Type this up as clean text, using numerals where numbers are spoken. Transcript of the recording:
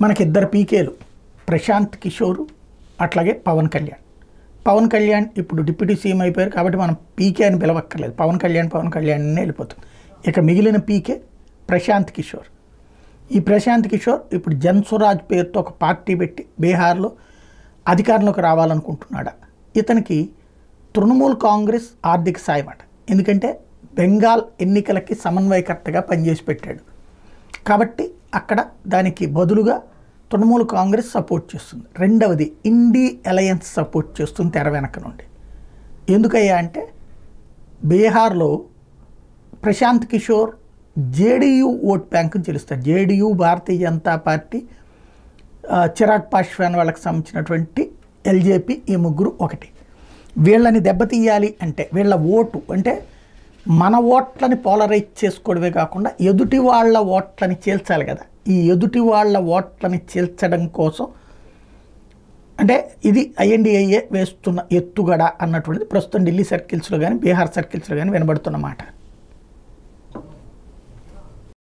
మనకి ఇద్దరు పీకేలు, ప్రశాంత్ కిషోర్ అట్లాగే పవన్ కళ్యాణ్. పవన్ కళ్యాణ్ ఇప్పుడు డిప్యూటీ సీఎం అయిపోయారు కాబట్టి మనం పీకే అని పిలవక్కర్లేదు, పవన్ కళ్యాణ్ వెళ్ళిపోతుంది. ఇక మిగిలిన పీకే ప్రశాంత్ కిషోర్. ఈ ప్రశాంత్ కిషోర్ ఇప్పుడు జన్స్వరాజ్ పేరుతో ఒక పార్టీ పెట్టి బీహార్లో అధికారంలోకి రావాలనుకుంటున్నాడు. ఇతనికి తృణమూల్ కాంగ్రెస్ ఆర్థిక సాయం అట, ఎందుకంటే బెంగాల్ ఎన్నికలకి సమన్వయకర్తగా పనిచేసి పెట్టాడు కాబట్టి అక్కడ దానికి బదులుగా తృణమూల్ కాంగ్రెస్ సపోర్ట్ చేస్తుంది. రెండవది ఇండీ అలయన్స్ సపోర్ట్ చేస్తుంది తెర వెనక నుండి. ఎందుకయ్యా అంటే బీహార్లో ప్రశాంత్ కిషోర్ జేడీయూ ఓట్ బ్యాంకుని చెలుస్తారు. జేడీయూ భారతీయ జనతా పార్టీ, చిరాగ్ పాస్వాన్ వాళ్ళకి సంబంధించినటువంటి ఎల్జేపీ, ఈ ముగ్గురు ఒకటి. వీళ్ళని దెబ్బతీయాలి అంటే వీళ్ళ ఓటు అంటే మన ఓట్లని పోలరైజ్ చేసుకోవడమే కాకుండా ఎదుటి వాళ్ళ ఓట్లని చీల్చాలి కదా. ఈ ఎదుటి వాళ్ళ ఓట్లని చీల్చడం కోసం అంటే ఇది ఐఎన్డీఏ వేస్తున్న ఎత్తుగడ అన్నటువంటిది ప్రస్తుతం ఢిల్లీ సర్కిల్స్లో కానీ బీహార్ సర్కిల్స్లో కానీ వినబడుతున్న మాట.